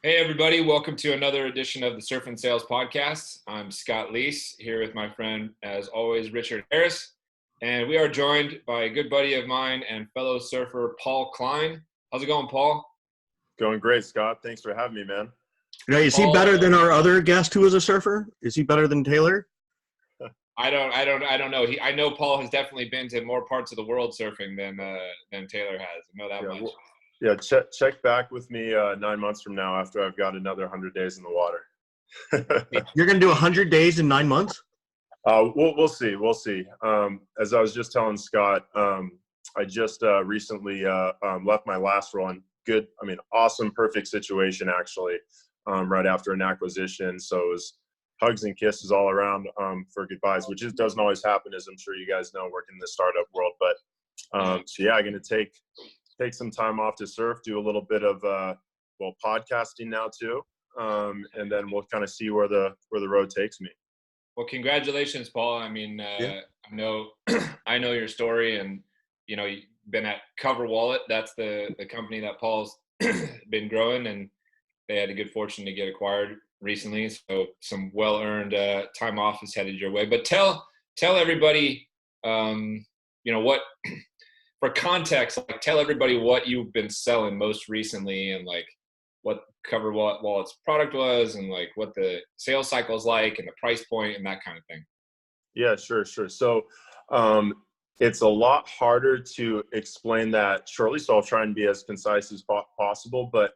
Hey, everybody. Welcome to another edition of the Surf and Sales Podcast. I'm Scott Leese here with my friend, as always, Richard Harris. And we are joined by a good buddy of mine and fellow surfer, Paul Kline. How's it going, Paul? Going great, Scott. Thanks for having me, man. Now, is he better than our other guest who is a surfer? Is he better than Taylor? I don't know. I know Paul has definitely been to more parts of the world surfing than Taylor has. I know that much. Well, yeah, check back with me 9 months from now after I've got another 100 days in the water. You're going to do 100 days in 9 months? We'll see. We'll see. As I was just telling Scott, I just recently left my last run. Good. I mean, awesome, perfect situation, actually, right after an acquisition. So it was hugs and kisses all around for goodbyes, which just doesn't always happen, as I'm sure you guys know, working in the startup world. But so yeah, I'm going to take some time off to surf, do a little bit of podcasting now too, and then we'll kind of see where the road takes me. Well, congratulations, Paul. I mean, I know your story, and you know, you've been at Cover Wallet. That's the company that Paul's been growing, and they had a good fortune to get acquired recently. So some well-earned time off is headed your way. But tell everybody, what. For context, like tell everybody what you've been selling most recently and like what Cover Wallet's product was and like what the sales cycle is like and the price point and that kind of thing. Yeah, sure. So it's a lot harder to explain that shortly. So I'll try and be as concise as possible, but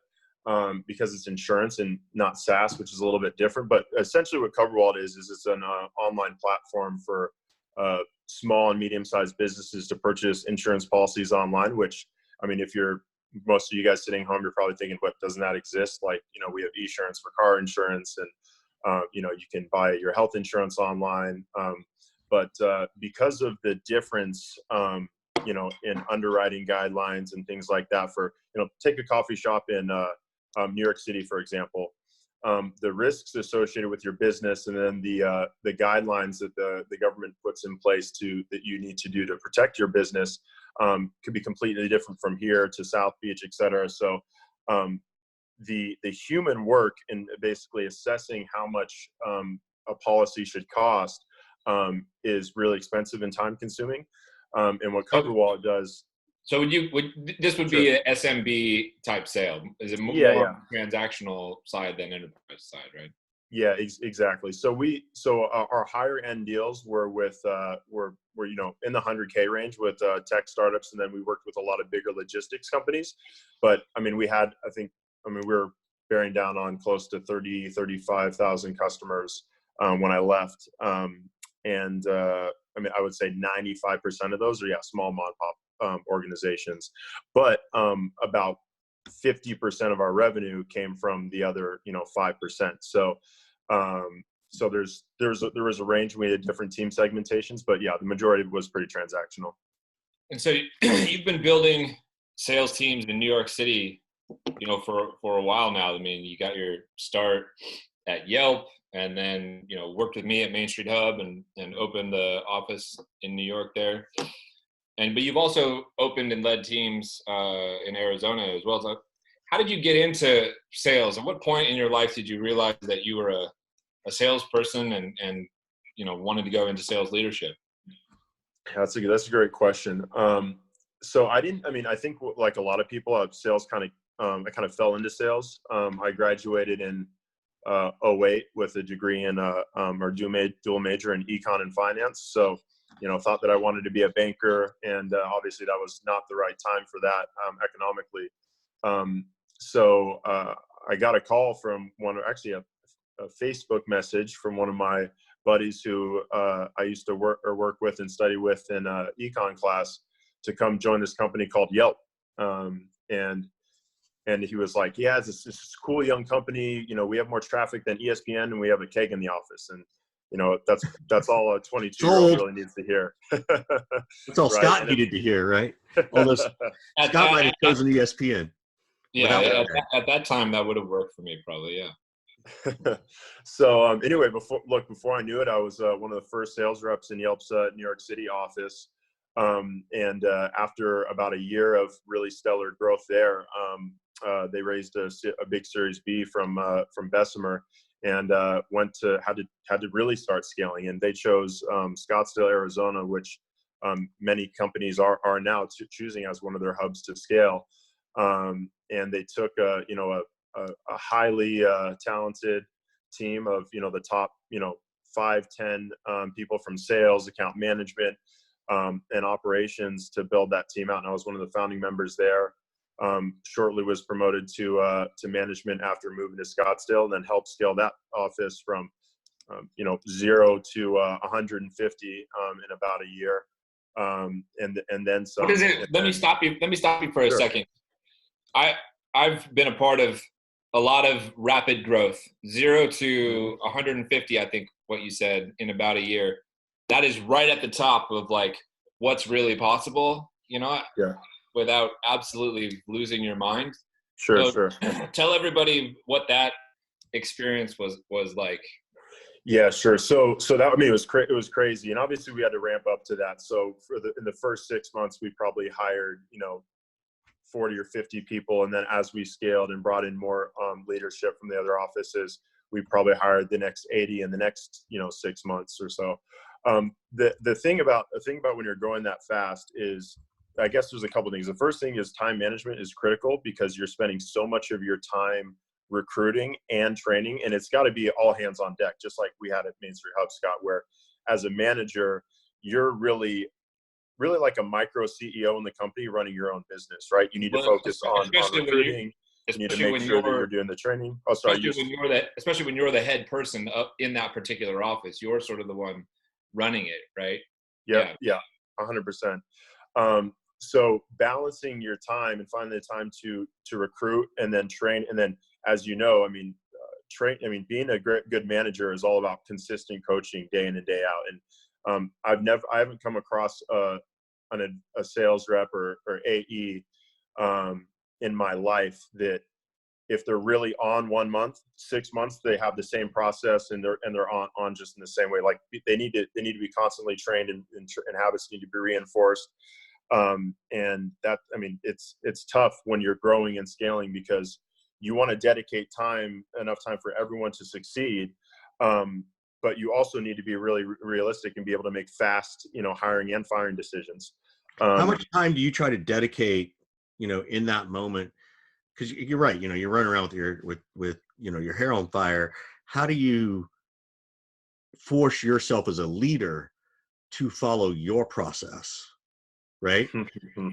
because it's insurance and not SaaS, which is a little bit different. But essentially what Cover Wallet is it's an online platform for small and medium-sized businesses to purchase insurance policies online, which, I mean, if most of you guys sitting home, you're probably thinking, what, doesn't that exist? Like, we have eSurance for car insurance and, you can buy your health insurance online. But because of the difference, in underwriting guidelines and things like that for, take a coffee shop in New York City, for example. The risks associated with your business and then the guidelines that the government puts in place that you need to do to protect your business could be completely different from here to South Beach, et cetera. So the human work in basically assessing how much a policy should cost is really expensive and time consuming. And what Cover Wallet does. So this would be an SMB type sale? Is it more transactional side than enterprise side, right? Yeah, exactly. So our higher end deals were with were in the 100K range with tech startups, and then we worked with a lot of bigger logistics companies. But I mean, we were bearing down on close to 35,000 customers when I left, and I would say 95% of those are small mom and pop organizations, but about 50% of our revenue came from the other 5%. So there was a range. We had different team segmentations, but the majority was pretty transactional. And so you've been building sales teams in New York City, for a while now. I mean, you got your start at Yelp, and then worked with me at Main Street Hub and opened the office in New York there. But you've also opened and led teams in Arizona as well. So how did you get into sales? At what point in your life did you realize that you were a salesperson and wanted to go into sales leadership? That's a great question. So I think like a lot of people, sales I kind of fell into sales. I graduated in 2008 with a degree in or dual major in econ and finance. So thought that I wanted to be a banker, and obviously that was not the right time for that economically. So I got a call from a Facebook message from one of my buddies who I used to work with and study with in econ class to come join this company called Yelp. And he was like, yeah, it's this cool young company. We have more traffic than ESPN, and we have a keg in the office. And that's all a 22-year-old really needs to hear. That's all right? Scott needed to hear, right? Scott might have chosen ESPN. Yeah, at that time, that would have worked for me probably, yeah. So anyway, before I knew it, I was one of the first sales reps in Yelp's New York City office. And after about a year of really stellar growth there, they raised a big Series B from Bessemer, and had to really start scaling. And they chose Scottsdale, Arizona, which many companies are now choosing as one of their hubs to scale. And they took a highly talented team of the top 5-10 people from sales, account management, and operations to build that team out. And I was one of the founding members there. Shortly was promoted to management after moving to Scottsdale, and then helped scale that office from 0 to 150 in about a year, and then some. What is it? Let me stop you for a second. I've been a part of a lot of rapid growth, 0 to 150. I think what you said in about a year. That is right at the top of like what's really possible. Without absolutely losing your mind. Sure. Tell everybody what that experience was like. Yeah, sure. So that, I mean, it was crazy, and obviously we had to ramp up to that. So in the first 6 months, we probably hired 40 or 50 people, and then as we scaled and brought in more leadership from the other offices, we probably hired the next 80 in the next 6 months or so. The thing about when you're growing that fast is, I guess there's a couple of things. The first thing is time management is critical, because you're spending so much of your time recruiting and training, and it's got to be all hands on deck, just like we had at Main Street Hub, Scott, where as a manager, you're really like a micro CEO in the company running your own business, right? You need to focus on recruiting. You need to make sure that you're doing the training. Oh, sorry. Especially when you're the head person up in that particular office, you're sort of the one running it, right? Yeah, 100%. So balancing your time and finding the time to recruit and then train, and then, as you know, being a good manager is all about consistent coaching day in and day out. And I haven't come across a sales rep or AE in my life that, if they're really on 1 month, 6 months, they have the same process, and they're on just in the same way. Like they need to be constantly trained, and habits need to be reinforced. And that, I mean, it's tough when you're growing and scaling, because you want to dedicate enough time for everyone to succeed. But you also need to be really realistic and be able to make fast, hiring and firing decisions. How much time do you try to dedicate, in that moment? Because you're right, you're running around with your hair on fire. How do you force yourself as a leader to follow your process? Right.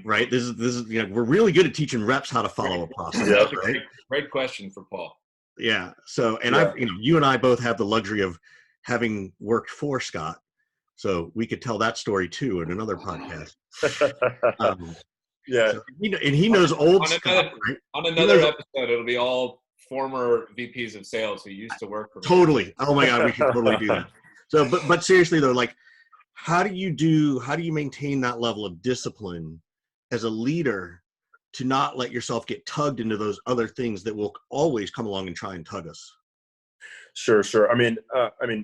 Right. This is, we're really good at teaching reps how to follow a process. Yeah, that's a great question for Paul. Yeah. So, and you and I both have the luxury of having worked for Scott, so we could tell that story too in another podcast. So, and he knows Scott. On another episode, it'll be all former VPs of sales who used to work for me. Totally. Oh my God, we should totally do that. So, but seriously though, like, how do you maintain that level of discipline as a leader to not let yourself get tugged into those other things that will always come along and try and tug us? Sure. I mean,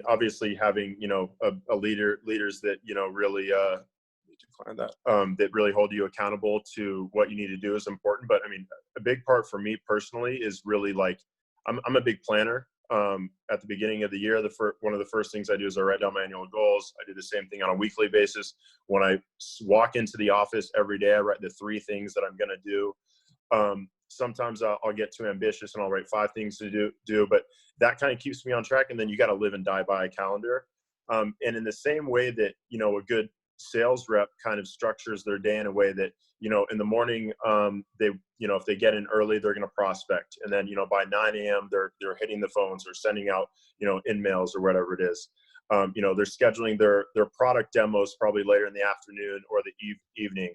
obviously having, leaders that, really, decline that, that really hold you accountable to what you need to do is important. But I mean, a big part for me personally is really like, I'm a big planner. At the beginning of the year, one of the first things I do is I write down my annual goals. I do the same thing on a weekly basis. When I walk into the office every day, I write the 3 things that I'm going to do. Sometimes I'll get too ambitious and I'll write 5 things to do, but that kind of keeps me on track. And then you got to live and die by a calendar. And in the same way that, a good sales rep kind of structures their day in a way that, in the morning, they, if they get in early, they're going to prospect. And then, by 9 a.m. they're hitting the phones or sending out, in-mails or whatever it is. They're scheduling their product demos probably later in the afternoon or the evening.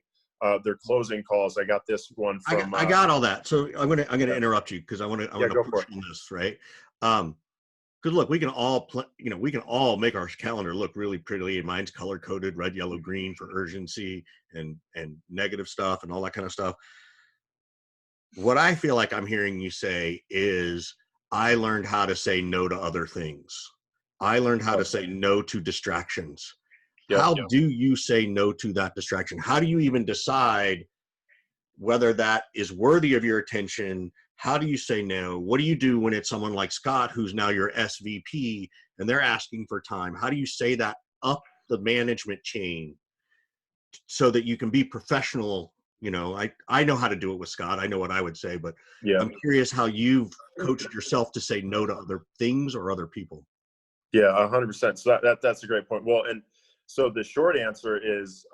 Their closing calls. I got this one from. I got all that. So I'm gonna interrupt you because I want to push on this, right? Because look, we can all make our calendar look really pretty. And mine's color coded, red, yellow, green for urgency and negative stuff and all that kind of stuff. What I feel like I'm hearing you say is, I learned how to say no to other things. I learned how to say no to distractions. How do you say no to that distraction? How do you even decide whether that is worthy of your attention? How do you say no? What do you do when it's someone like Scott, who's now your SVP, and they're asking for time? How do you say that up the management chain so that you can be professional? You know, I know how to do it with Scott. I know what I would say, but I'm curious how you've coached yourself to say no to other things or other people. Yeah, 100%. So that's a great point. Well, and so the short answer is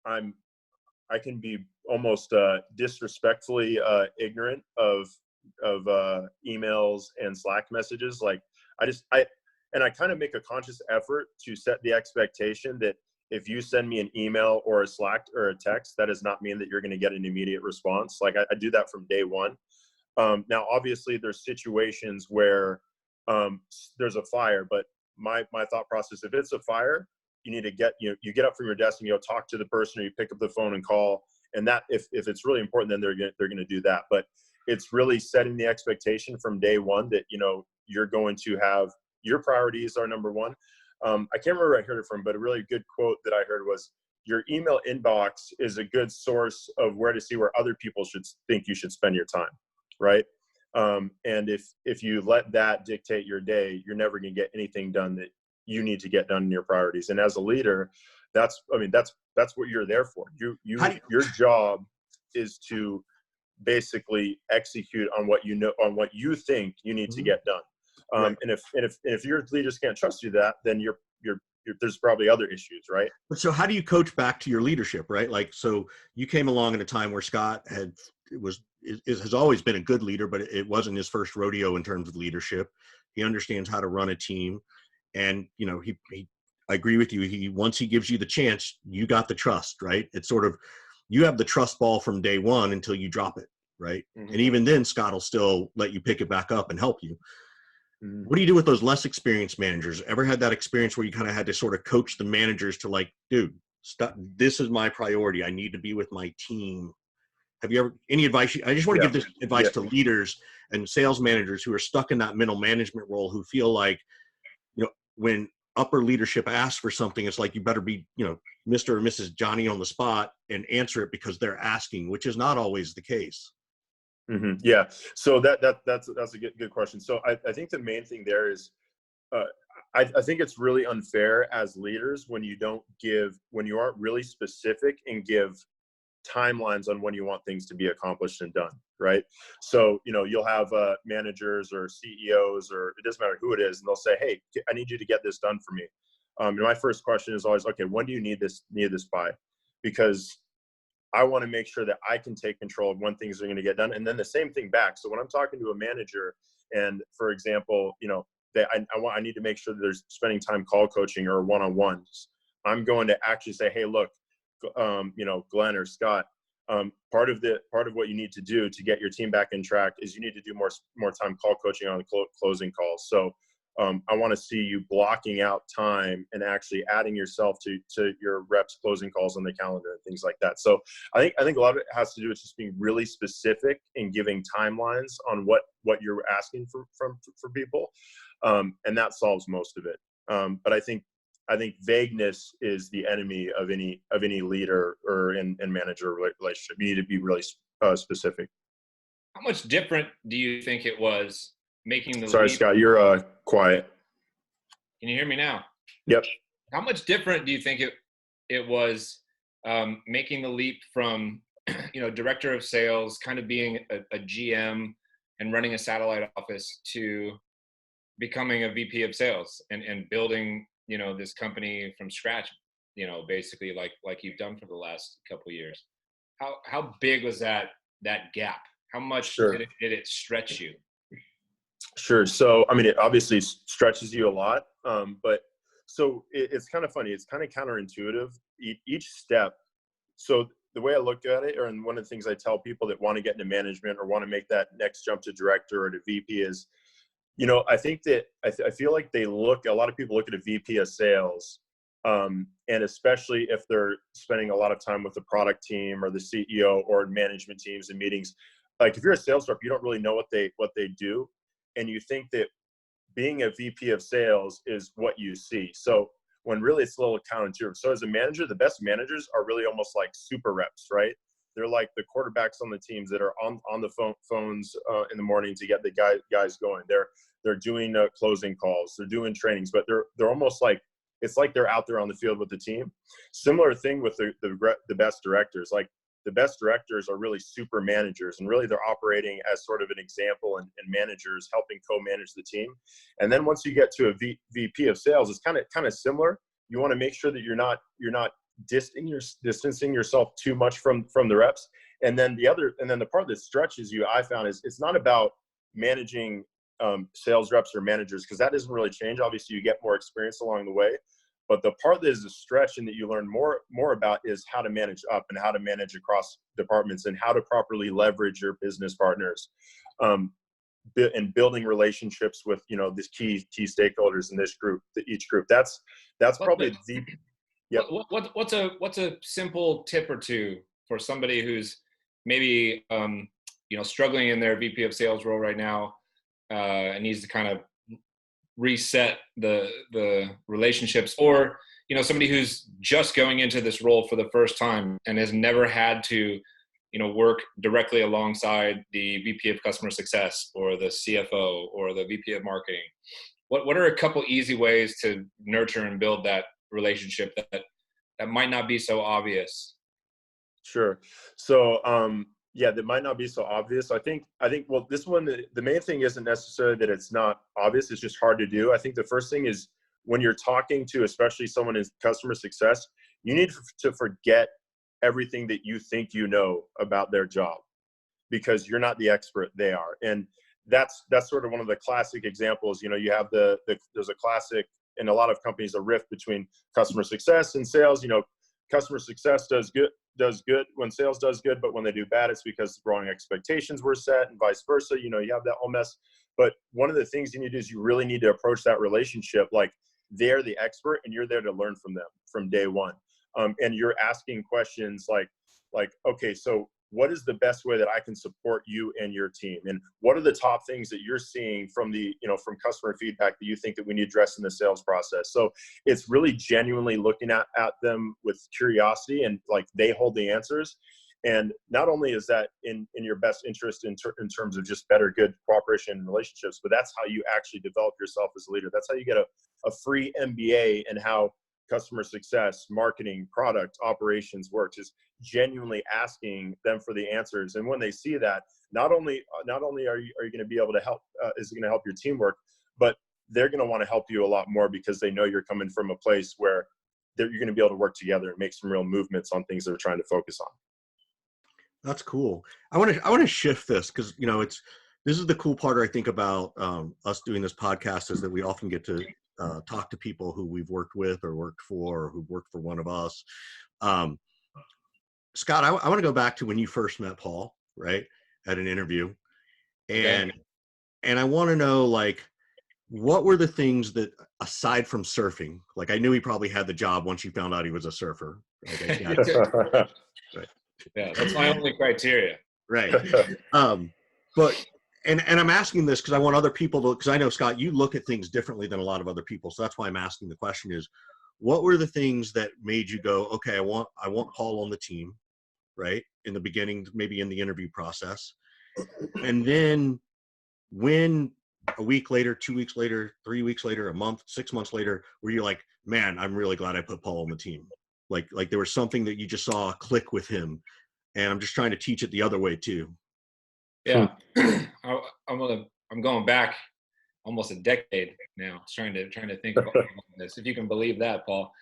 I can be almost disrespectfully ignorant of emails and Slack messages. Like I kind of make a conscious effort to set the expectation that if you send me an email or a Slack or a text, that does not mean that you're going to get an immediate response. Like I do that from day one. Now, obviously, there's situations where there's a fire, but my thought process, if it's a fire, you need to you get up from your desk and talk to the person, or you pick up the phone and call. And that if it's really important, then they're going to do that. But it's really setting the expectation from day one that you're going to have your priorities are number one. I can't remember where I heard it from, but a really good quote that I heard was, your email inbox is a good source of where to see where other people should think you should spend your time, right? And if you let that dictate your day, you're never going to get anything done that you need to get done in your priorities. And as a leader, that's what you're there for. Your job is to basically execute on what you think you need to get done. Right. And if your leaders can't trust you then you're there's probably other issues, right? So how do you coach back to your leadership, right? Like, so you came along at a time where Scott has always been a good leader, but it wasn't his first rodeo in terms of leadership. He understands how to run a team, and I agree with you. Once he gives you the chance, you got the trust, right? It's sort of, you have the trust ball from day one until you drop it, right? Mm-hmm. And even then, Scott will still let you pick it back up and help you. Mm-hmm. What do you do with those less experienced managers? Ever had that experience where you kind of had to sort of coach the managers to, like, dude, stop, this is my priority. I need to be with my team. Have you ever, any advice? I just want to give this advice to leaders and sales managers who are stuck in that middle management role, who feel like, when upper leadership asks for something, it's like, you better be, Mr. or Mrs. Johnny on the spot and answer it because they're asking, which is not always the case. Mm-hmm. Yeah. So that's a good question. So I think the main thing there is, I think it's really unfair as leaders when you aren't really specific and give timelines on when you want things to be accomplished and done, right? So you'll have managers or CEOs, or it doesn't matter who it is, and they'll say, hey, I need you to get this done for me. My first question is always, okay, when do you need this by? Because I want to make sure that I can take control of when things are going to get done, and then the same thing back. So when I'm talking to a manager, and for example, I need to make sure that they're spending time call coaching or one-on-ones, I'm going to actually say, hey, look, Glenn or Scott, part of what you need to do to get your team back in track is you need to do more time call coaching on closing calls. So I want to see you blocking out time and actually adding yourself to your reps closing calls on the calendar and things like that. So I think a lot of it has to do with just being really specific and giving timelines on what you're asking for people, and that solves most of it. But I think vagueness is the enemy of any leader or in manager relationship. You need to be really specific. How much different do you think it was making the Sorry, leap? Scott, you're quiet. Can you hear me now? Yep. How much different do you think it was making the leap from director of sales, kind of being a GM and running a satellite office, to becoming a VP of sales and building this company from scratch, basically like you've done for the last couple of years? How big was that gap? How much did it stretch you? Sure. So, I mean, it obviously stretches you a lot, but so it's kind of funny. It's kind of counterintuitive, each step. So the way I look at it, and one of the things I tell people that want to get into management or want to make that next jump to director or to VP is, I think that I feel like a lot of people look at a VP of sales, and especially if they're spending a lot of time with the product team or the CEO or management teams and meetings. Like, if you're a sales rep, you don't really know what they do, and you think that being a VP of sales is what you see. So when really it's a little counterintuitive. So as a manager, the best managers are really almost like super reps, right? They're like the quarterbacks on the teams that are on the phones in the morning to get the guys going. They're doing closing calls, they're doing trainings, but they're almost like, it's like they're out there on the field with the team. Similar thing with the best directors. Like the best directors are really super managers, and really they're operating as sort of an example and managers helping co-manage the team. And then once you get to a VP of sales, it's kind of similar. You want to make sure that you're not distancing yourself too much from the reps. And then the part that stretches you, I found, is it's not about managing sales reps or managers, because that doesn't really change. Obviously you get more experience along the way, but the part that is a stretch and that you learn more about is how to manage up and how to manage across departments and how to properly leverage your business partners, and building relationships with, these key stakeholders in each group. That's probably the. Yep. What's a simple tip or two for somebody who's maybe struggling in their VP of sales role right now, and needs to kind of reset the relationships, or somebody who's just going into this role for the first time and has never had to work directly alongside the VP of customer success or the CFO or the VP of marketing? What are a couple easy ways to nurture and build that relationship that might not be so obvious? Sure. So that might not be so obvious. I think well, this one, the main thing isn't necessarily that it's not obvious, it's just hard to do. I think the first thing is, when you're talking to especially someone in customer success, you need to forget everything that you think you know about their job, because you're not the expert, they are. And that's sort of one of the classic examples. You have there's a classic in a lot of companies, a rift between customer success and sales. Customer success does good when sales does good, but when they do bad, it's because the wrong expectations were set, and vice versa. You have that whole mess. But one of the things you need to do is you really need to approach that relationship like they're the expert and you're there to learn from them from day one. And you're asking questions like, okay, so what is the best way that I can support you and your team? And what are the top things that you're seeing from from customer feedback that you think that we need to address in the sales process? So it's really genuinely looking at them with curiosity, and like they hold the answers. And not only is that in your best interest in terms of just better, good cooperation and relationships, but that's how you actually develop yourself as a leader. That's how you get a free MBA in how customer success, marketing, product, operations works, is genuinely asking them for the answers. And when they see that, not only are you going to be able to help, is it going to help your teamwork, but they're going to want to help you a lot more, because they know you're coming from a place where you're going to be able to work together and make some real movements on things they're trying to focus on. That's cool. I want to shift this, because this is the cool part I think about us doing this podcast, is that we often get to talk to people who we've worked with or worked for, or who've worked for one of us. Scott, I want to go back to when you first met Paul, right, at an interview, and Okay. and I want to know, like, what were the things that, aside from surfing, like, I knew he probably had the job once you found out he was a surfer, right? Right. Yeah, that's my only criteria. Right. But and I'm asking this because I want other people to, because I know, Scott, you look at things differently than a lot of other people. So that's why I'm asking the question is, what were the things that made you go, okay, I want Paul on the team, right? In the beginning, maybe in the interview process. And then when a week later, 2 weeks later, 3 weeks later, a month, 6 months later, where you're like, man, I'm really glad I put Paul on the team. Like there was something that you just saw click with him. And I'm just trying to teach it the other way too. Yeah. I'm going back almost a decade now, trying to think about this, if you can believe that, Paul.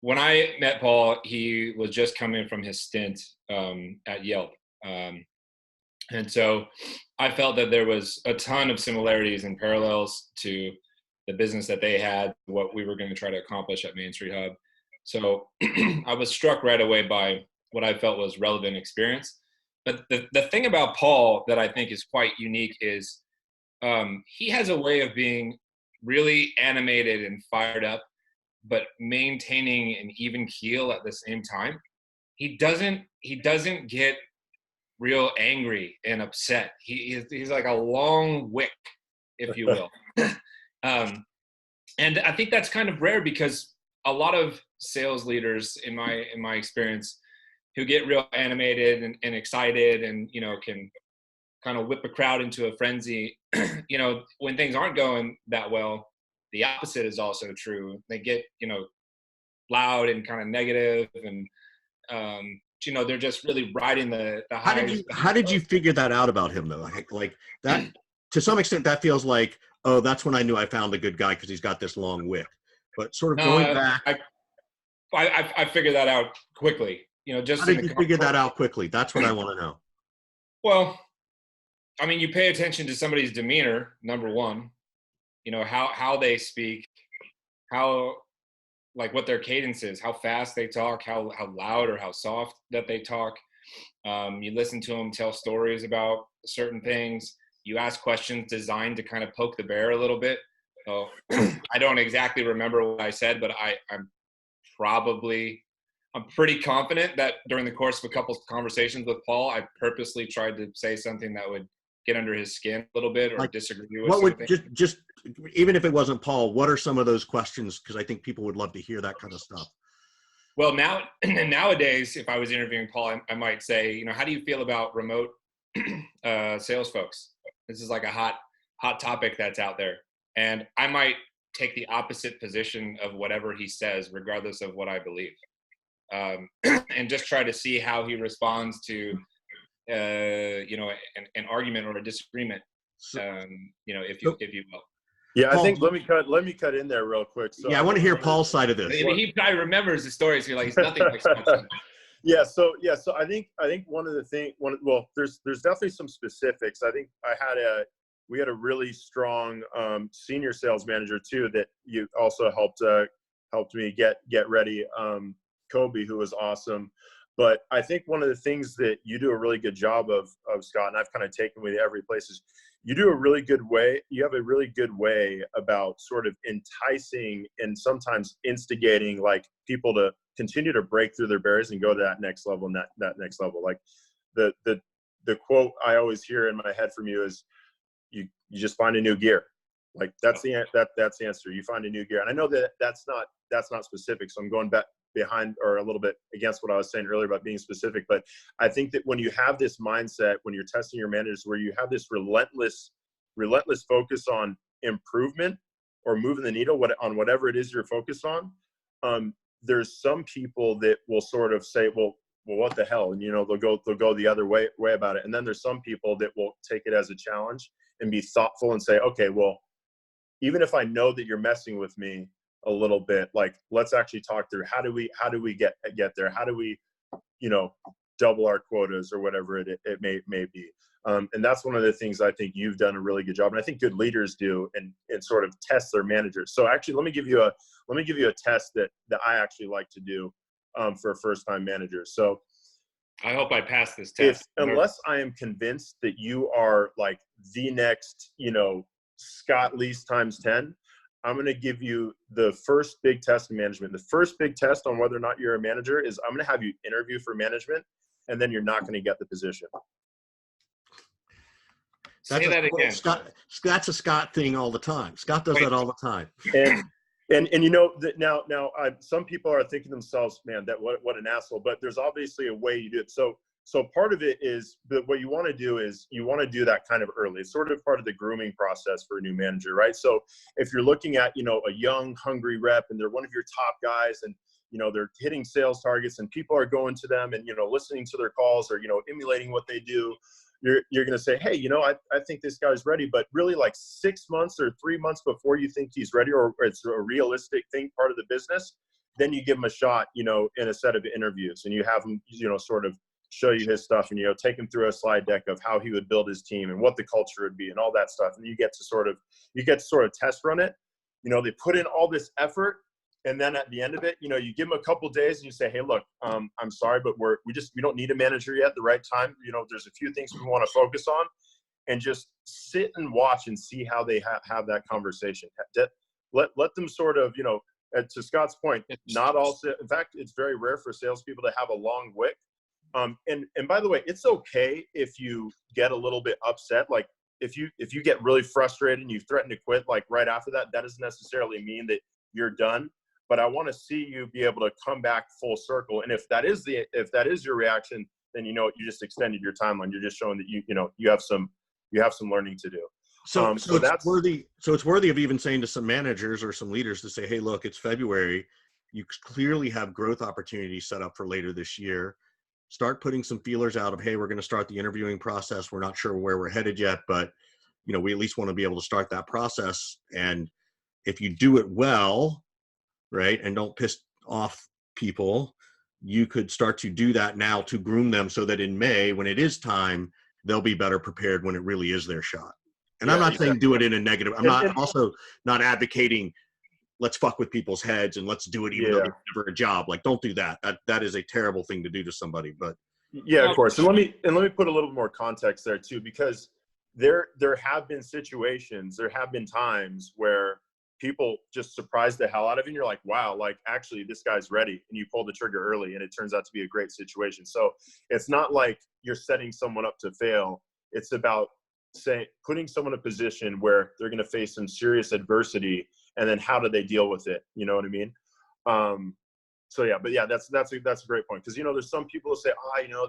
When I met Paul, he was just coming from his stint at Yelp. And so I felt that there was a ton of similarities and parallels to the business that they had, what we were going to try to accomplish at Main Street Hub. So I was struck right away by what I felt was relevant experience. But the thing about Paul that I think is quite unique is he has a way of being really animated and fired up, but maintaining an even keel at the same time. He doesn't get real angry and upset. He's like a long Wick, if you will. And I think that's kind of rare because a lot of sales leaders in my experience who get real animated and excited and, you know, can kind of whip a crowd into a frenzy, you know, when things aren't going that well, the opposite is also true. They get, you know, loud and kind of negative and, you know, they're just really riding the highs. How did you figure that out about him though? Like that, to some extent, that feels like, oh, that's when I knew I found a good guy because he's got this long wick. But sort of going back, I figured that out quickly. You know, just how did you figure that out quickly? That's what I want to know. Well, I mean, you pay attention to somebody's demeanor, number one. You know, how they speak, how, like, what their cadence is, how fast they talk, how loud or how soft that they talk. You listen to them tell stories about certain things. You ask questions designed to kind of poke the bear a little bit. So I don't exactly remember what I said, but I'm pretty confident that during the course of a couple of conversations with Paul, I purposely tried to say something that would get under his skin a little bit or like, disagree with what something. would just even if it wasn't Paul, what are some of those questions? Because I think people would love to hear that kind of stuff. Well, nowadays, if I was interviewing Paul, I might say, you know, how do you feel about remote sales folks? This is like a hot topic that's out there. And I might take the opposite position of whatever he says, regardless of what I believe. And just try to see how he responds to, you know, an argument or a disagreement, you know, if you will. Yeah, Paul, I think let me cut in there real quick. So yeah, I want to hear Paul's side of this. I mean, he probably remembers the story, so like, he's nothing like Spencer. So I think one of the things, well, there's definitely some specifics. I think we had a really strong senior sales manager too that you also helped me get ready. Kobe, who was awesome. But I think one of the things that you do a really good job of, Scott, and I've kind of taken with every place, is you have a really good way about sort of enticing and sometimes instigating like people to continue to break through their barriers and go to that next level and that next level. Like the I always hear in my head from you is you just find a new gear. Like that's the answer. You find a new gear. And I know that that's not specific. So I'm going back behind or a little bit against what I was saying earlier about being specific. But I think that when you have this mindset, when you're testing your managers, where you have this relentless focus on improvement or moving the needle on whatever it is you're focused on, there's some people that will sort of say, well, what the hell? And, you know, they'll go the other way about it. And then there's some people that will take it as a challenge and be thoughtful and say, okay, well, even if I know that you're messing with me a little bit, like, let's actually talk through how do we get there? How do we, you know, double our quotas or whatever it may be. And that's one of the things I think you've done a really good job. And I think good leaders do and sort of test their managers. So actually, let me give you a test that I actually like to do for first-time managers. So I hope I pass this test. Unless I am convinced that you are like the next, you know, Scott Leese times 10, I'm going to give you the first big test in management. The first big test on whether or not you're a manager is I'm going to have you interview for management, and then you're not going to get the position. Say that again. Scott, that's a Scott thing all the time. Scott does that all the time. And you know that now some people are thinking to themselves, man, that what an asshole. But there's obviously a way you do it. So part of it is that what you want to do is you want to do that kind of early. It's sort of part of the grooming process for a new manager, right? So if you're looking at, you know, a young, hungry rep and they're one of your top guys and, you know, they're hitting sales targets and people are going to them and, you know, listening to their calls or, you know, emulating what they do, you're going to say, hey, you know, I think this guy's ready. But really like 6 months or 3 months before you think he's ready or it's a realistic thing, part of the business, then you give him a shot, you know, in a set of interviews and you have him, you know, sort of show you his stuff and, you know, take him through a slide deck of how he would build his team and what the culture would be and all that stuff. And you get to sort of test run it. You know, they put in all this effort. And then at the end of it, you know, you give them a couple days and you say, hey, look, I'm sorry, but we don't need a manager yet at the right time. You know, there's a few things we want to focus on, and just sit and watch and see how they have that conversation. Let them sort of, you know, to Scott's point, not all, in fact, it's very rare for salespeople to have a long wick. And by the way, it's okay if you get a little bit upset. Like if you get really frustrated and you threaten to quit like right after that, that doesn't necessarily mean that you're done. But I want to see you be able to come back full circle. And if that is your reaction, then you just extended your timeline. You're just showing that you have some learning to do. So that's worthy. So it's worthy of even saying to some managers or some leaders to say, hey, look, it's February. You clearly have growth opportunities set up for later this year. Start putting some feelers out of, hey, we're going to start the interviewing process. We're not sure where we're headed yet, but we at least want to be able to start that process. And if you do it well, right, and don't piss off people, you could start to do that now to groom them so that in May, when it is time, they'll be better prepared when it really is their shot. And I'm not saying do it in a negative. I'm also not advocating let's fuck with people's heads and let's do it even though it's never a job. Like, don't do that. That is a terrible thing to do to somebody. But yeah, of course. And let me put a little more context there too, because there have been situations, there have been times where people just surprise the hell out of you and you're like, wow, like actually this guy's ready, and you pull the trigger early and it turns out to be a great situation. So it's not like you're setting someone up to fail. It's about putting someone in a position where they're going to face some serious adversity, and then how do they deal with it? You know what I mean? So yeah, but yeah, that's a great point. Cause there's some people who say,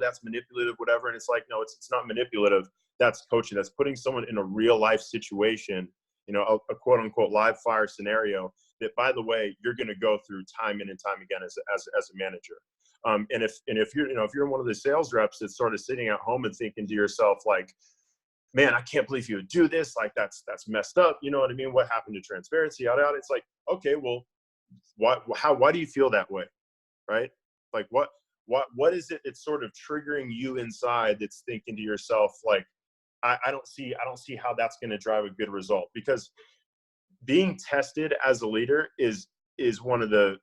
that's manipulative, whatever. And it's like, no, it's not manipulative. That's coaching. That's putting someone in a real life situation, a quote unquote live fire scenario that, by the way, you're going to go through time in and time again as a manager. And if you're one of the sales reps that's sort of sitting at home and thinking to yourself like, man, I can't believe you would do this. Like that's messed up. You know what I mean? What happened to transparency? Yada, yada. It's like, okay, well, why do you feel that way? Right? Like what is it that's sort of triggering you inside that's thinking to yourself, like, I don't see how that's going to drive a good result. Because being tested as a leader is one of the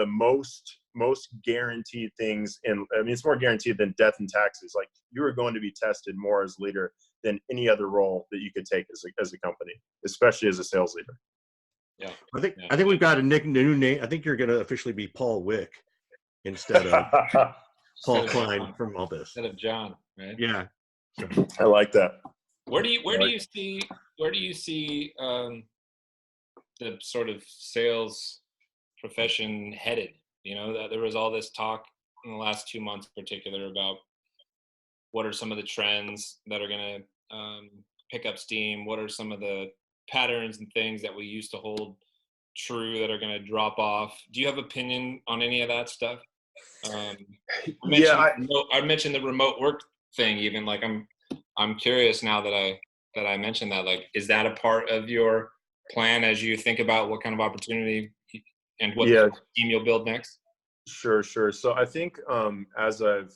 most guaranteed things. And I mean, it's more guaranteed than death and taxes. Like, you are going to be tested more as a leader than any other role that you could take as a company, especially as a sales leader. Yeah. I think we've got a new name. I think you're going to officially be Paul Wick instead of Paul Kline from all this. Instead of John, right? Yeah. I like that. Where do you see the sort of sales profession headed? That there was all this talk in the last 2 months in particular about what are some of the trends that are going to pick up steam? What are some of the patterns and things that we used to hold true that are going to drop off? Do you have opinion on any of that stuff? I mentioned the remote work thing. Even like I'm curious now that I mentioned that. Like, is that a part of your plan as you think about what kind of opportunity and what team you'll build next? Sure. So I think as I've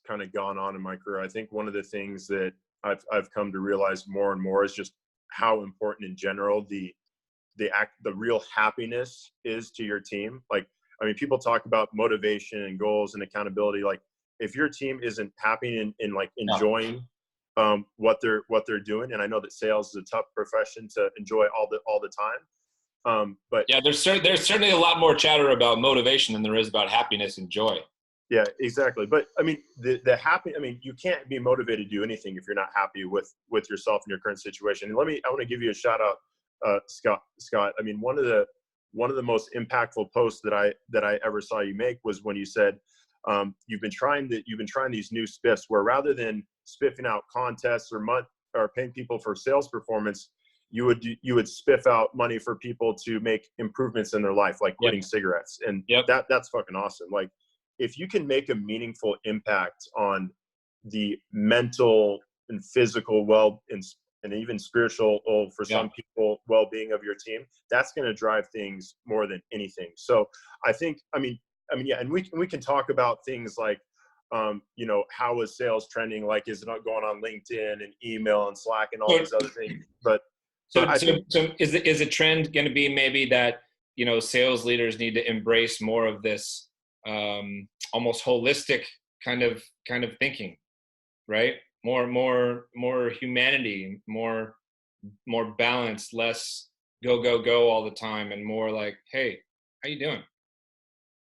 kind of gone on in my career, I think one of the things that I've come to realize more and more is just how important in general the real happiness is to your team. Like, I mean, people talk about motivation and goals and accountability. Like, if your team isn't happy and like enjoying what they're doing, and I know that sales is a tough profession to enjoy all the time. But yeah, there's certainly a lot more chatter about motivation than there is about happiness and joy. Yeah, exactly. But I mean, you can't be motivated to do anything if you're not happy with yourself and your current situation. And I want to give you a shout out, Scott. I mean, one of the most impactful posts that I ever saw you make was when you said, you've been trying these new spiffs where rather than spiffing out contests or paying people for sales performance, you would spiff out money for people to make improvements in their life, like quitting cigarettes. And that's fucking awesome. Like, if you can make a meaningful impact on the mental and physical and even spiritual, for some people, well-being of your team, that's going to drive things more than anything. So I think, yeah, and we can talk about things like, how is sales trending? Like, is it not going on LinkedIn and email and Slack and all these other things? But so is the trend going to be maybe that, sales leaders need to embrace more of this almost holistic kind of thinking, right? More humanity, more balance, less go all the time, and more like, hey, how you doing?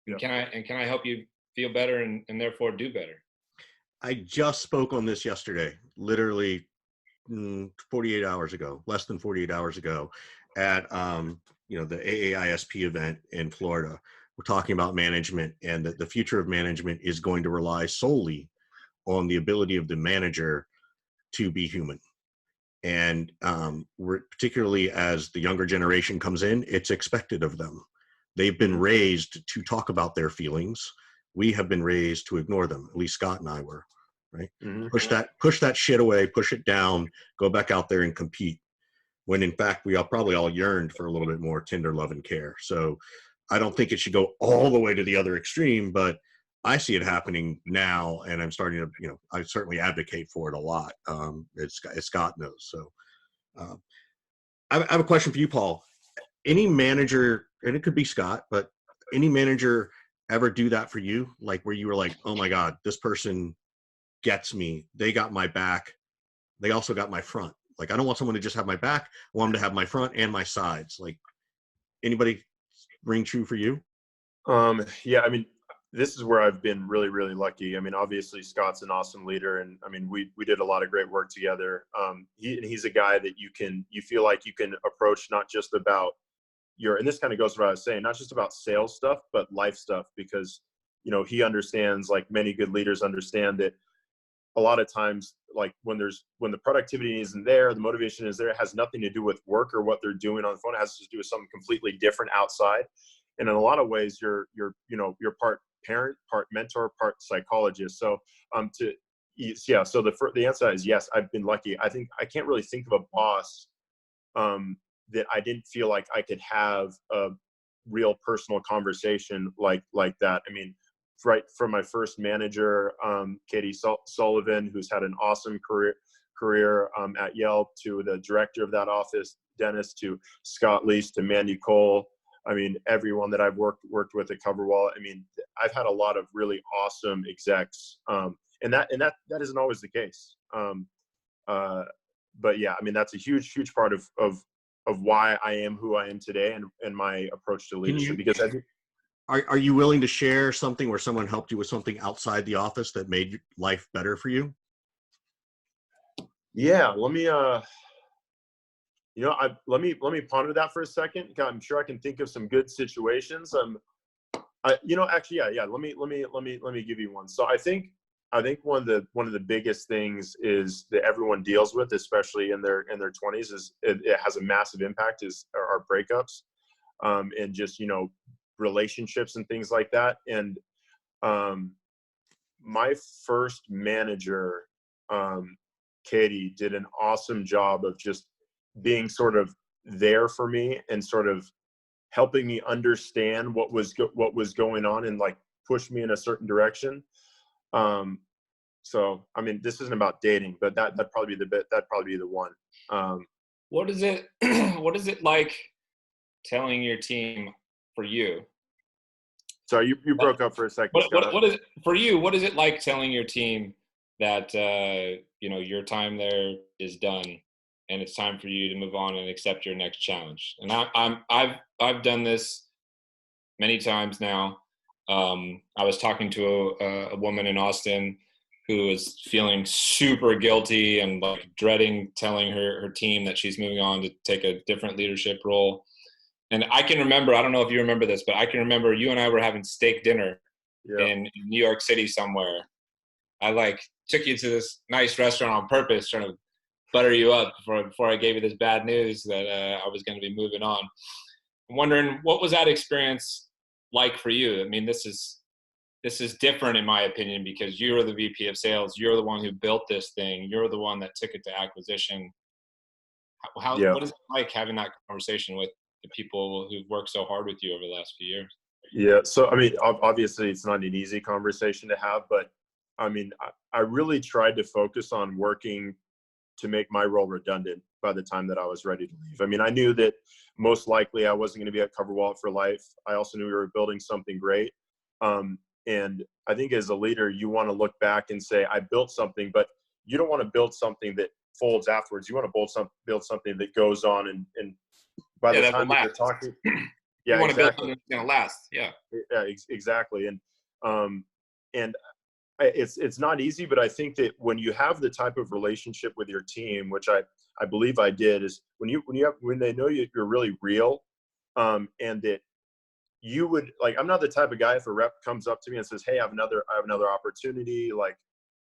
Yeah. Can I help you feel better and therefore do better? I just spoke on this yesterday, literally 48 hours ago, less than 48 hours ago, at the AAISP event in Florida. We're talking about management, and that the future of management is going to rely solely on the ability of the manager to be human. And we're, particularly as the younger generation comes in, it's expected of them. They've been raised to talk about their feelings. We have been raised to ignore them. At least Scott and I were, right? Mm-hmm. Push that shit away, push it down, go back out there and compete. When in fact, we all probably all yearned for a little bit more tender love and care. So I don't think it should go all the way to the other extreme, but I see it happening now, and I'm starting to, I certainly advocate for it a lot. As Scott knows. So I have a question for you, Paul. Any manager, and it could be Scott, but any manager ever do that for you? Like where you were like, oh my God, this person gets me. They got my back. They also got my front. Like, I don't want someone to just have my back. I want them to have my front and my sides. Like, anybody ring true for you? Yeah, I mean, this is where I've been really, really lucky. I mean, obviously Scott's an awesome leader, and I mean, we did a lot of great work together. He's a guy that you feel like you can approach not just about and this kind of goes to what I was saying, not just about sales stuff, but life stuff, because, he understands, like many good leaders understand, that a lot of times, like when the productivity isn't there, the motivation is there, it has nothing to do with work or what they're doing on the phone. It has to do with something completely different outside. And in a lot of ways, you're part parent, part mentor, part psychologist. So so the answer is yes, I've been lucky. I think I can't really think of a boss that I didn't feel like I could have a real personal conversation like that. I mean, right from my first manager, Katie Sullivan, who's had an awesome career at Yelp, to the director of that office, Dennis, to Scott Leese, to Mandy Cole. I mean, everyone that I've worked with at CoverWallet. I mean, I've had a lot of really awesome execs, and that isn't always the case. But yeah, I mean, that's a huge part of why I am who I am today, and my approach to leadership. Because I think, are you willing to share something where someone helped you with something outside the office that made life better for you? Yeah, let me let me ponder that for a second. I'm sure I can think of some good situations. Actually, yeah. Let me give you one. So I think one of the biggest things is that everyone deals with, especially in their 20s, is it has a massive impact, is our breakups, and just relationships and things like that. And my first manager, Katie, did an awesome job of just being sort of there for me and sort of helping me understand what was going on, and like push me in a certain direction. So I mean, this isn't about dating, but that'd probably be the one. What is it what is it like telling your team, for you? Sorry, you broke up for a second, Scott. What is it for you? What is it like telling your team that your time there is done, and it's time for you to move on and accept your next challenge? And I've done this many times now. I was talking to a woman in Austin who was feeling super guilty and like dreading telling her team that she's moving on to take a different leadership role. And I can remember, I don't know if you remember this, but I can remember you and I were having steak dinner in New York City somewhere. I like took you to this nice restaurant on purpose, trying to butter you up before I gave you this bad news that I was going to be moving on. I'm wondering, what was that experience like for you? I mean, this is different in my opinion, because you're the VP of sales. You're the one who built this thing. You're the one that took it to acquisition. What is it like having that conversation with the people who've worked so hard with you over the last few years? Yeah. So, I mean, obviously it's not an easy conversation to have, but I mean, I really tried to focus on working to make my role redundant by the time that I was ready to leave. I mean, I knew that most likely I wasn't going to be at CoverWallet for life. I also knew we were building something great. And I think as a leader, you want to look back and say, I built something, but you don't want to build something that folds afterwards. You want to build something that goes on, and by the time that you're talking, you want to build something that's going to last. Yeah, exactly. And it's not easy, but I think that when you have the type of relationship with your team, which I believe I did, is when they know you're really real, and that you would like, I'm not the type of guy, if a rep comes up to me and says, hey, I have another opportunity, like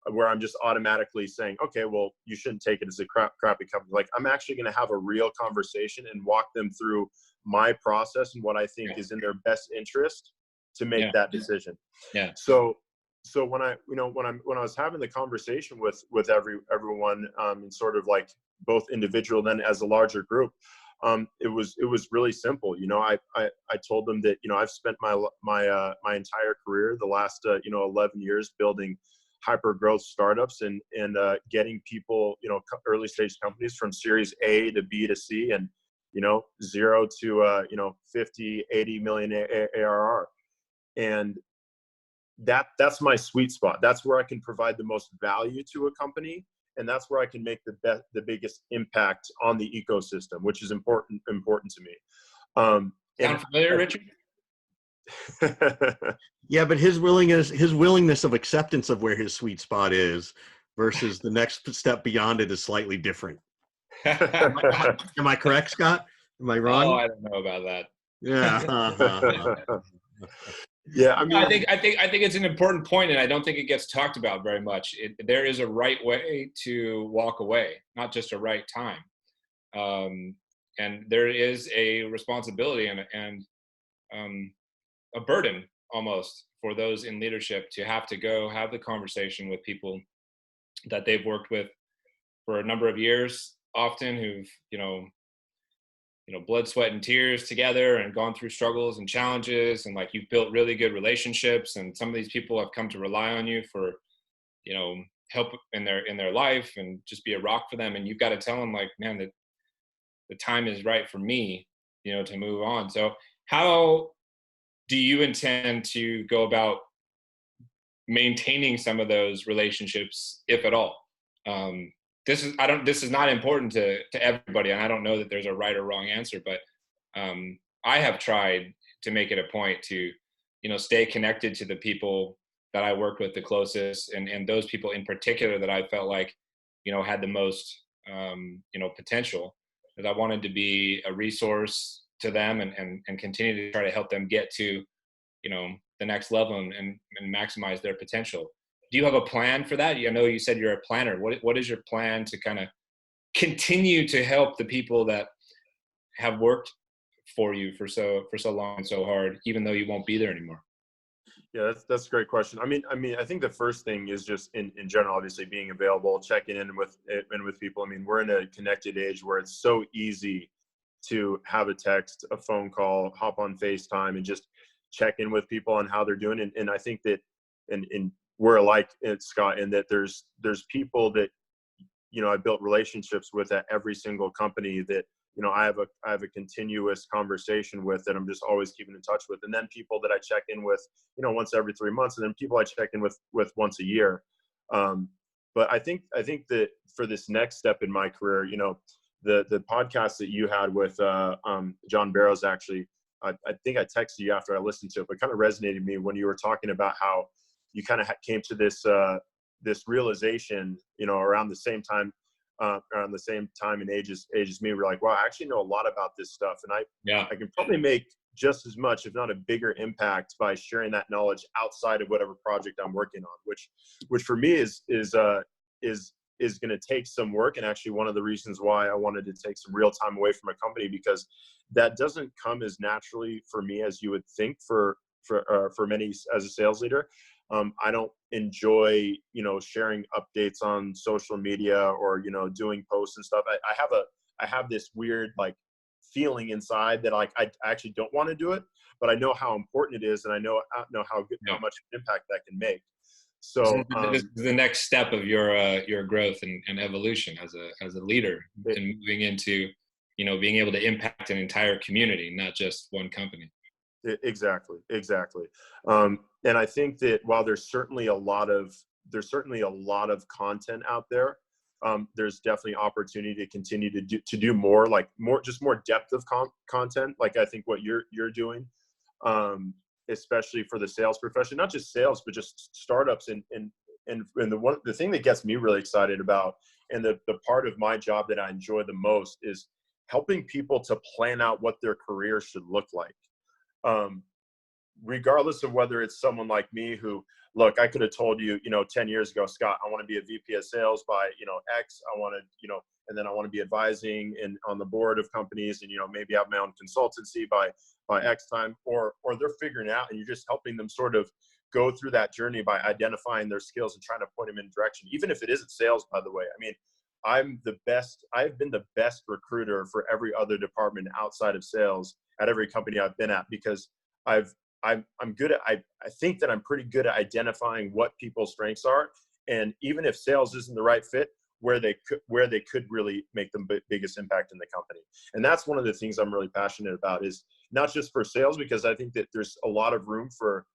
where I'm just automatically saying, okay, well, you shouldn't take it as a crappy company. Like, I'm actually going to have a real conversation and walk them through my process and what I think is in their best interest to make that decision. Yeah. So when I was having the conversation with everyone, and sort of like both individual, then as a larger group, it was really simple. I told them that, I've spent my entire career, the last 11 years, building hyper growth startups and getting people, early stage companies from series A to B to C, and 0 to 50, 80 million ARR. And that's my sweet spot. That's where I can provide the most value to a company, and that's where I can make the biggest impact on the ecosystem, which is important to me. Sound familiar, Richard? Yeah, but his willingness of acceptance of where his sweet spot is versus the next step beyond it is slightly different. Am I correct, Scott? Am I wrong? Oh, I don't know about that. Yeah. Yeah, I mean, I think it's an important point, and I don't think it gets talked about very much. There is a right way to walk away, not just a right time, and there is a responsibility and a burden almost for those in leadership to have to go have the conversation with people that they've worked with for a number of years, often who've blood, sweat, and tears together and gone through struggles and challenges, and like, you've built really good relationships, and some of these people have come to rely on you for help in their life and just be a rock for them, and you've got to tell them, like, man, that the time is right for me to move on. So how do you intend to go about maintaining some of those relationships, if at all? This is not important to everybody, and I don't know that there's a right or wrong answer, but I have tried to make it a point to stay connected to the people that I worked with the closest, and those people in particular that I felt like had the most potential, because I wanted to be a resource to them and continue to try to help them get to the next level and maximize their potential. Do you have a plan for that? I know you said you're a planner. What is your plan to kind of continue to help the people that have worked for you for so long and so hard, even though you won't be there anymore? Yeah, that's a great question. I mean, I think the first thing is just in general, obviously being available, checking in with people. I mean, we're in a connected age where it's so easy to have a text, a phone call, hop on FaceTime, and just check in with people on how they're doing. And I think that, and we're alike, Scott, in that there's people that I built relationships with at every single company that I have a continuous conversation with, that I'm just always keeping in touch with, and then people that I check in with once every 3 months, and then people I check in with once a year. But I think that for this next step in my career, the podcast that you had with John Barrows, actually, I think I texted you after I listened to it, but kind of resonated with me when you were talking about how you kind of came to this realization, around the same time and age as me. We're like, wow, I actually know a lot about this stuff, and I can probably make just as much, if not a bigger impact, by sharing that knowledge outside of whatever project I'm working on, which for me is going to take some work, and actually one of the reasons why I wanted to take some real time away from a company, because that doesn't come as naturally for me as you would think for many as a sales leader. I don't enjoy, sharing updates on social media or, doing posts and stuff. I have this weird feeling inside that I actually don't want to do it, but I know how important it is, and I know how much impact that can make. So this is the next step of your growth and evolution as a leader, and moving into being able to impact an entire community, not just one company. Exactly. And I think that while there's certainly a lot of content out there, there's definitely opportunity to continue to do more depth of content. Like I think what you're doing, especially for the sales profession, not just sales, but just startups and the thing that gets me really excited about, and the part of my job that I enjoy the most, is helping people to plan out what their career should look like. Regardless of whether it's someone like me who, look, I could have told you, 10 years ago, Scott, I want to be a VP of sales by, X. I want to, and then I want to be advising and on the board of companies, and, maybe have my own consultancy by X time, or they're figuring it out, and you're just helping them sort of go through that journey by identifying their skills and trying to point them in direction, even if it isn't sales, by the way. I mean, I've been the best recruiter for every other department outside of sales at every company I've been at, because I'm good at, I think that I'm pretty good at identifying what people's strengths are. And even if sales isn't the right fit, where they could really make the biggest impact in the company. And that's one of the things I'm really passionate about, is not just for sales, because I think that there's a lot of room for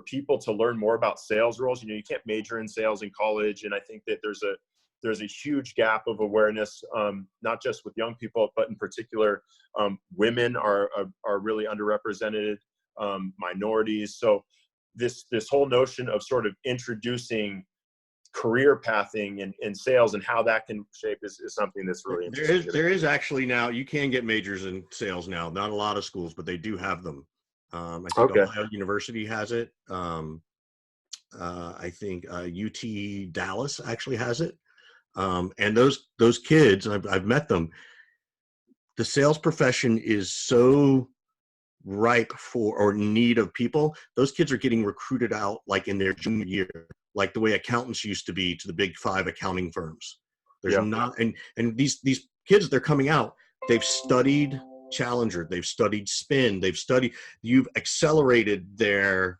people to learn more about sales roles. You can't major in sales in college. And I think that there's a huge gap of awareness, not just with young people, but in particular, women are really underrepresented, minorities. So this whole notion of sort of introducing career pathing in sales and how that can shape is something that's really interesting. There is actually, now you can get majors in sales now. Not a lot of schools, but they do have them. I think Ohio University has it. I think UT Dallas actually has it. And those kids, I've met them. The sales profession is so ripe for, or need of people. Those kids are getting recruited out like in their junior year, like the way accountants used to be to the big 5 accounting firms. There's not, and these kids, they're coming out, they've studied Challenger, they've studied Spin, you've accelerated the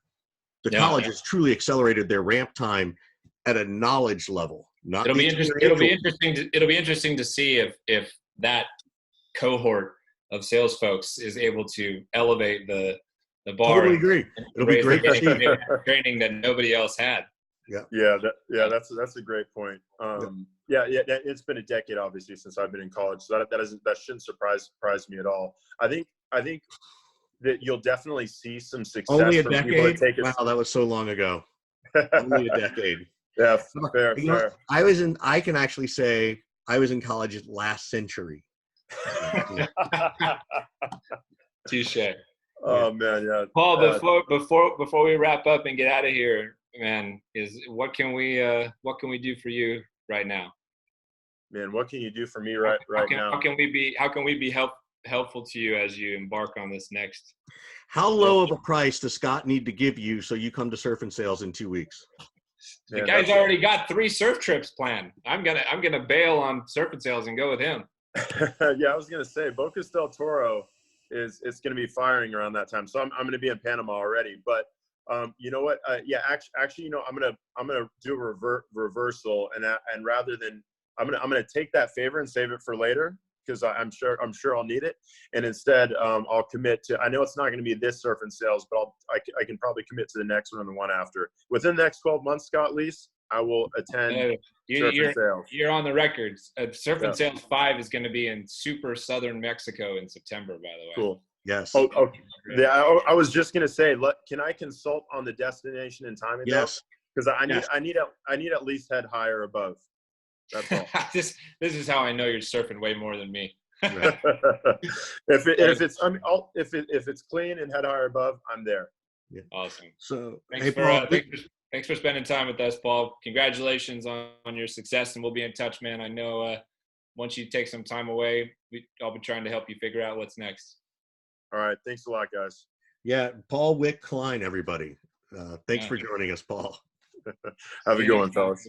college has truly accelerated their ramp time at a knowledge level. It'll be interesting to see if that cohort of sales folks is able to elevate the bar. Totally agree. It'll be great to see training that nobody else had. That's a great point. It's been a decade, obviously, since I've been in college, so that shouldn't surprise me at all. I think that you'll definitely see some success. Only a decade? Wow, that was so long ago. Only a decade. Yeah, fair. I can actually say I was in college last century. Touche. Oh man, yeah. Paul, before we wrap up and get out of here, man, what can we do for you right now? Man, what can you do for me right now? How can we be helpful to you as you embark on this next? How low of a price does Scott need to give you so you come to Surf and Sales in 2 weeks? The guy's already got 3 surf trips planned. I'm gonna bail on Surf and Sales and go with him. Yeah, I was gonna say Bocas del Toro is gonna be firing around that time, so I'm gonna be in Panama already. But you know what? Actually, I'm gonna do a reversal, and rather than I'm gonna take that favor and save it for later, because I'm sure I'll need it. And instead, I'll commit to. I know it's not going to be this Surf and Sales, but I can probably commit to the next one and the one after. Within the next 12 months, Scott Lease, I will attend Surf and Sales. You're on the records. Surf and Sales 5 is going to be in super southern Mexico in September, by the way. Cool. Yes. Oh, yeah. I was just going to say, can I consult on the destination and timing? Yes. Because I need at least head high or above. That's all. This is how I know you're surfing way more than me. If it's clean and head high or above, I'm there. Yeah. Awesome. So thanks for spending time with us, Paul. Congratulations on your success, and we'll be in touch, man. I know once you take some time away, I'll be trying to help you figure out what's next. All right. Thanks a lot, guys. Yeah. Paul, Wick, Kline, everybody. Thanks for joining us, Paul. Have a good one, fellas.